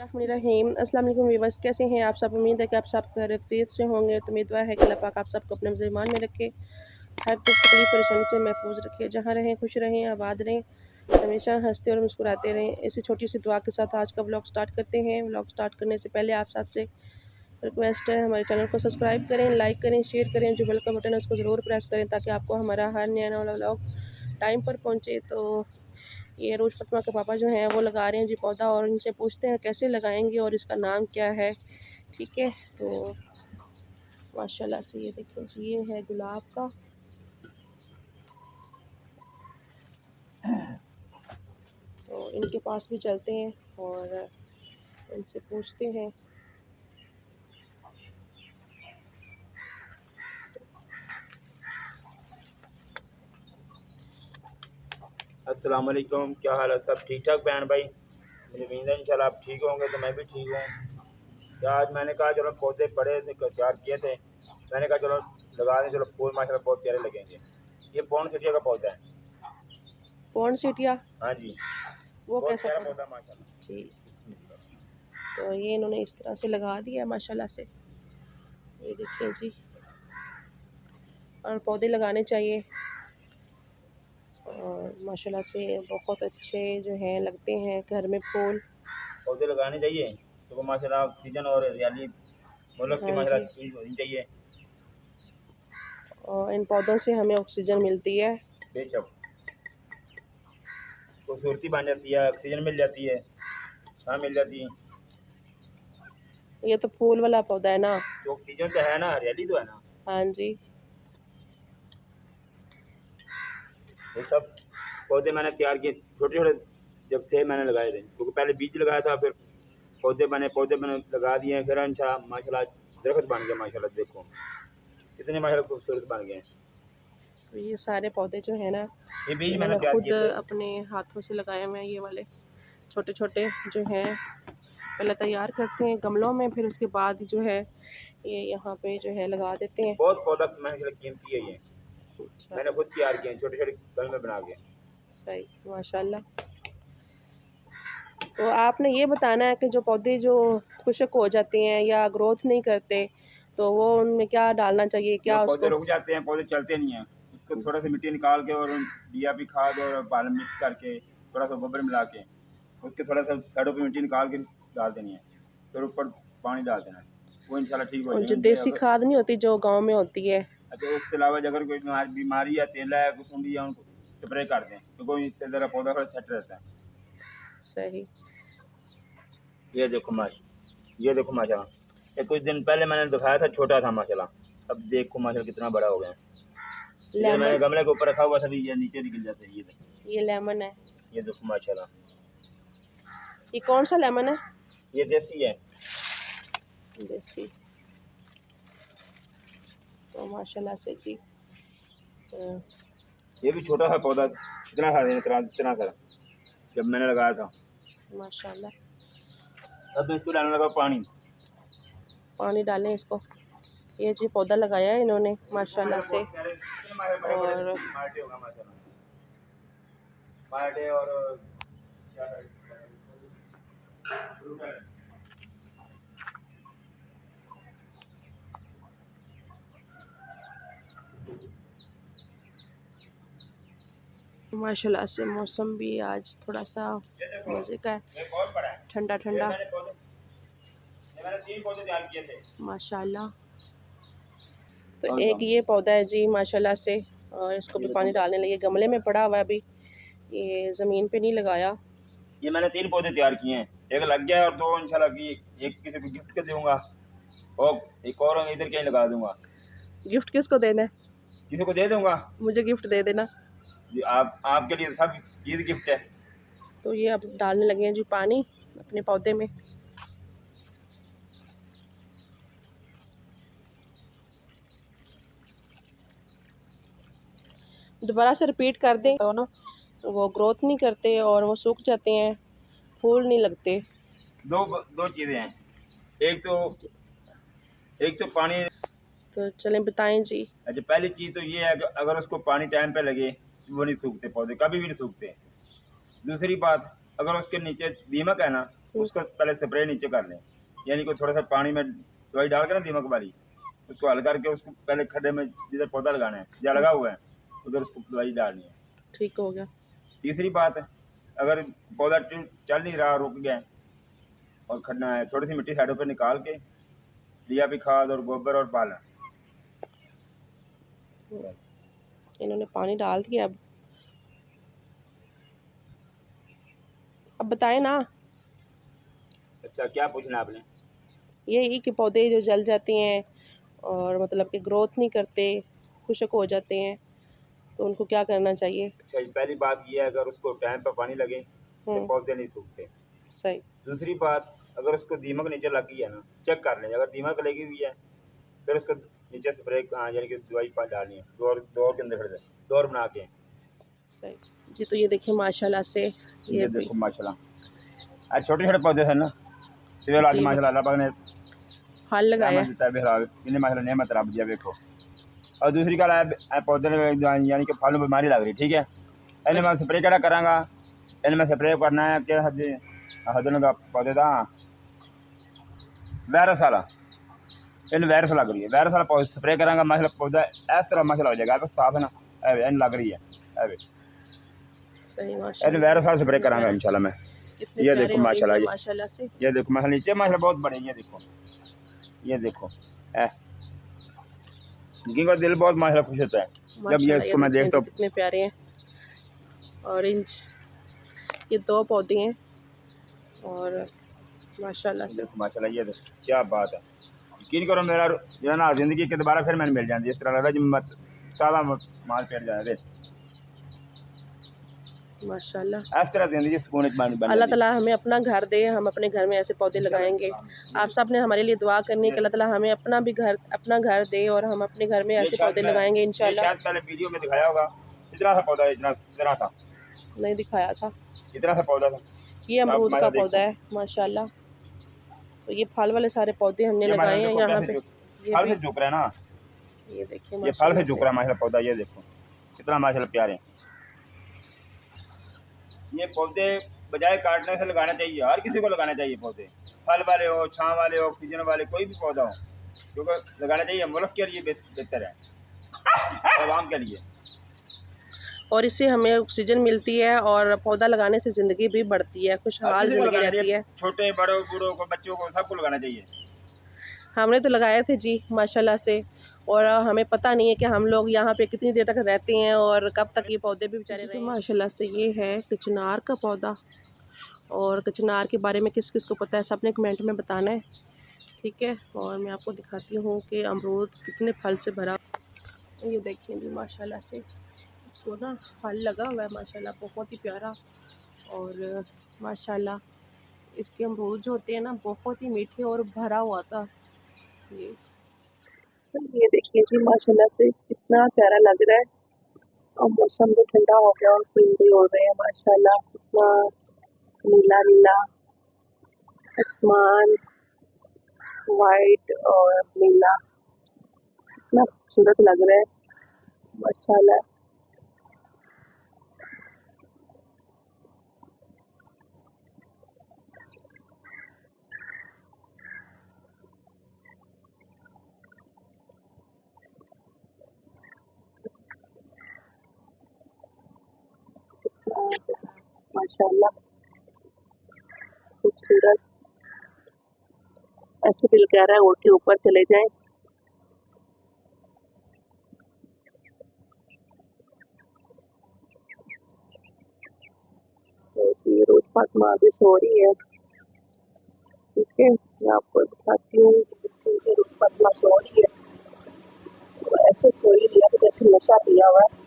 रहीम अस्सलाम वालेकुम व्यूअर्स, कैसे हैं आप सब। उम्मीद है कि आप सब खैरियत से होंगे। तो मेरी दुआ है कि अल्लाह पाक आप सबको अपने ईमान में रखे, हर दुख तकलीफ परेशानी से महफूज रखे, जहाँ रहें खुश रहें, आबाद रहें, हमेशा हंसते और मुस्कुराते रहें। इसी छोटी सी दुआ के साथ आज का व्लॉग स्टार्ट करते हैं। व्लॉग स्टार्ट करने से पहले आप सबसे रिक्वेस्ट है, हमारे चैनल को सब्सक्राइब करें, लाइक करें, शेयर करें, जो बेल का बटन है उसको ज़रूर प्रेस करें ताकि आपको हमारा हर नया वाला व्लॉग टाइम पर पहुँचे। तो ये रोज़ फतमा के पापा जो हैं वो लगा रहे हैं जी पौधा, और इनसे पूछते हैं कैसे लगाएंगे और इसका नाम क्या है। ठीक है, तो माशाल्लाह से ये देखिए जी, ये है गुलाब का। तो इनके पास भी चलते हैं और इनसे पूछते हैं। अस्सलाम वालेकुम, क्या हाल है? सब ठीक ठाक बहन भाई? मुझे उम्मीद है इंशाल्लाह आप ठीक होंगे, तो मैं भी ठीक हूँ। तो आज मैंने कहा चलो पौधे पड़े थे, तैयार किए थे, मैंने कहा चलो लगा दें, चलो फूल माशाल्लाह बहुत प्यारे लगेंगे। ये पौन सिटिया का पौधा है। कौन सीटिया? हाँ जी, वो बहुत कैसा प्यारा पौधा पौधा माशाल्लाह। जी। तो ये इन्होंने इस तरह से लगा दिया माशाल्लाह से, ये देखिए जी। और पौधे लगाने चाहिए और माशाल्लाह से बहुत अच्छे जो हैं लगते हैं घर में फूल। पौधे लगाने चाहिए तो माशाल्लाह ऑक्सीजन और हरियाली मुल्क की हाँ माशाल्लाह जी, चीज़ होनी चाहिए। और इन पौधों से हमें ऑक्सीजन मिलती है। बेशक खूबसूरती बन जाती है, ऑक्सीजन मिल जाती है, हाँ मिल जाती है। ये तो फूल वाला पौधा है ना? तो ऑक्सीजन तो है ना, हरियाली तो है ना। हाँ जी। ये सब पौधे मैंने तैयार किए, छोटे छोटे जब थे मैंने लगाए थे, क्योंकि पहले बीज लगाया था, फिर पौधे मैंने लगा दिए हैं, फिर अच्छा माशाल्लाह दरख्त बन गया माशाल्लाह। देखो कितने माशाल्लाह खूबसूरत बन गए हैं। तो ये सारे पौधे जो है ना, ये बीज मैंने इन्होंने तैयार खुद किए थे। अपने हाथों से लगाए हुए हैं। ये वाले छोटे छोटे जो हैं पहले तैयार करते हैं गमलों में, फिर उसके बाद जो है ये यहाँ पे जो है लगा देते हैं। बहुत पौधा माशाल्लाह कीमती है ये, अच्छा, मैंने खुद तैयार किए हैं, छोटे छोटे कल में बना के। सही माशाल्लाह। तो आपने ये बताना है कि जो पौधे जो खुश्क हो जाते हैं या ग्रोथ नहीं करते, तो वो उनमें क्या डालना चाहिए, जो क्या पौधे उसको? रुक जाते हैं, पौधे चलते नहीं हैं, उसको थोड़ा सा मिट्टी निकाल के और डीएपी खाद और पानी मिक्स करके थोड़ा सा गोबर मिला के उसके थोड़ा सा साइडों पे मिट्टी निकाल के डाल देनी है, फिर ऊपर पानी डाल देना है, वो इंशाल्लाह ठीक हो और जो जाएंगे। देसी खाद नहीं होती जो गांव में होती है? अच्छा, उसके अलावा अगर कोई बीमारी या तेला है कुछ सूंडी या उनको स्प्रे कर दें तो कोई इससे ज़रा पौधा थोड़ा सेट रहता है। सही। ये देखो माशाल्लाह, ये कुछ दिन पहले मैंने दिखाया था, छोटा था माशाल्लाह, अब देखो माशाल्लाह कितना बड़ा हो गया। ये मैंने लेमन, गमले के ऊपर रखा हुआ था, ये नीचे निकल जाते हैं। ये देखो, ये लेमन है। ये देखो माशाल्लाह, ये कौन सा लेमन है? ये देसी है। देसी। तो माशाल्लाह से जी। ये भी छोटा सा पौधा, इतना सा जब मैंने लगाया था। माशाल्लाह। अब मैं इसको डालने लगा पानी। पानी डालें इसको। ये जी पौधा लगाया है इन्होंने माशाल्लाह से। और माशाल्लाह से मौसम भी आज थोड़ा सा मज़े का है, ठंडा ठंडा माशाल्लाह। तो एक ये पौधा है जी माशाल्लाह से, और इसको भी पानी डालने लगे, गमले में पड़ा हुआ है अभी, ये ज़मीन पे नहीं लगाया। ये मैंने 3 पौधे तैयार किए हैं, एक लग गया और 2 इंशाल्लाह की एक किसी को गिफ्ट कर दूंगा और एक और इधर कहीं लगा दूंगा। गिफ्ट किसको देना है? किसी को दे दूंगा। मुझे गिफ्ट दे देना। जी, आपके लिए सब चीज़ गिफ्ट है। तो ये अब डालने लगे हैं जी पानी अपने पौधे में। दोबारा से रिपीट कर दें तो ना वो ग्रोथ नहीं करते और वो सूख जाते हैं, फूल नहीं लगते। दो चीज़ें हैं, एक तो पानी। तो चलें बताएं जी। अच्छा, पहली चीज़ तो ये है कि अगर उसको पानी टाइम पे लगे वो नहीं सूखते, पौधे कभी भी नहीं सूखते। दूसरी बात, अगर उसके नीचे दीमक है ना उसको पहले स्प्रे नीचे कर लें, यानी कि थोड़ा सा पानी में दवाई डाल के ना दीमक वाली, उसको हल करके उसको पहले खड्डे में जिधर पौधा लगाना है या लगा हुआ है उधर उसको दवाई डालनी है। ठीक हो गया। तीसरी बात है, अगर पौधा चल नहीं रहा, रुक गया और खड्डा है, थोड़ी सी मिट्टी साइडों पर निकाल के डीएपी खाद और गोबर और पालन। इन्होंने पानी डाल दिया। अब बताएं ना। अच्छा, क्या पूछना आपने? यही कि पौधे जो जल जाते हैं और मतलब कि ग्रोथ नहीं करते, खुश्क हो जाते हैं, तो उनको क्या करना चाहिए? अच्छा, पहली बात ये है, अगर उसको टाइम पर पानी लगे तो पौधे नहीं सूखते। सही। दूसरी बात, अगर उसको दीमक नीचे लग गई है ना, चेक कर लें, अगर दीमक लगी हुई है फिर उसको नीचे स्प्रे यानी कि दवाई डालनी है, दौर के अंदर दौर बना के। सही जी। तो ये देखिए माशाल्लाह से ये देखो माशाल्लाह छोटे छोटे पौधे हैं ना, तो आज माशाल्लाह अल्लाह पाक ने फल लगाया इन्हें माशाल्लाह नेमत रब दिया देखो। और दूसरी गल है पौधे यानी कि फल बीमारी लग रही, ठीक है, इन्हें मैं स्प्रे केड़ा करांगा, इन्हें मैं स्प्रे करना है कि हजन का पौधे का वायरस वाला, इन वायरस लग रही है, वायरस वाला स्प्रे करांगा माशाल्लाह पौधा इस तरह माशाल्लाह हो जाएगा, साफ है ना, इन लग रही है सही इन माशाल्लाह। वायरस वाला स्प्रे करांगा इंशाल्लाह मैं। ये देखो माशाल्लाह से ये देखो माशाल्लाह नीचे माशाल्लाह बहुत बड़े, ये देखो जिनका दिल बहुत माशाल्लाह खुश होता है जब ये इसको मैं देखता हूँ। कितने प्यारे हैं ऑरेंज। ये 2 पौधे हैं और माशाल्लाह से ये देखो क्या बात है। यकीन करो मेरा जो है ना जिंदगी के दोबारा फिर मैंने मिल जाती, इस तरह लगा जी मत ताला माल पेट जाए माशाल्लाह। इस तरह जिंदगी सुकून अल्लाह ताला हमें अपना घर दे, हम अपने घर में ऐसे पौधे लगाएंगे। आप सब ने हमारे लिए दुआ करनी है कि अल्लाह ताला हमें अपना घर दे और हम अपने घर में ऐसे पौधे लगाएंगे इंशाल्लाह। शायद पहले वीडियो में दिखाया होगा, इतना सा पौधा, इतना था नहीं दिखाया था, इतना सा पौधा था। ये अमरूद का पौधा है माशाल्लाह। तो ये फल वाले सारे पौधे हमने लगाए हैं यहाँ पे। फल से झुक रहा है ना, ये देखिए ये फल से झुक रहा है माशाल्लाह पौधा, ये देखो कितना माशाल्लाह प्यारे। ये पौधे बजाय काटने से लगाना चाहिए, हर किसी को लगाना चाहिए पौधे, फल वाले हो, छांव वाले हो, ऑक्सीजन वाले, कोई भी पौधा हो, क्योंकि लगाना चाहिए, मुल्क के लिए बेहतर है, आवाम के लिए। और इससे हमें ऑक्सीजन मिलती है और पौधा लगाने से ज़िंदगी भी बढ़ती है, खुशहाल ज़िंदगी रहती है। छोटे बड़ों बूढ़ों को, बच्चों को, सबको लगाना चाहिए। हमने तो लगाए थे जी माशाल्लाह से, और हमें पता नहीं है कि हम लोग यहाँ पे कितनी देर तक रहते हैं और कब तक ये पौधे भी बेचारे रहे। माशाल्लाह से ये है कचनार का पौधा, और कचनार के बारे में किस किस को पता है सबने कमेंट में बताना है, ठीक है। और मैं आपको दिखाती हूँ कि अमरूद कितने फल से भरा। ये देखिए भी माशाल्लाह से इसको ना फल लगा हुआ है माशाल्लाह, बहुत ही प्यारा। और माशाल्लाह इसके अमरूद जो होते हैं ना बहुत ही मीठे और भरा हुआ था। ये देखिए जी माशाल्लाह से कितना प्यारा लग रहा है, और मौसम भी ठंडा हो गया और परिंदे उड़ रहे हैं माशाल्लाह। कितना नीला नीला आसमान, वाइट और नीला, कितना खूबसूरत लग रहा है माशाल्लाह। माशाल्लाह खूबसूरत, ऐसे दिल कह रहा है उड़ के ऊपर चले जाएं। तो जी रोज फातिमा अभी सो रही है, ठीक है, मैं आपको दिखाती हूँ। रोज फातिमा सो रही है, तो ऐसे सोई लिया तो जैसे नशा पिया हुआ है।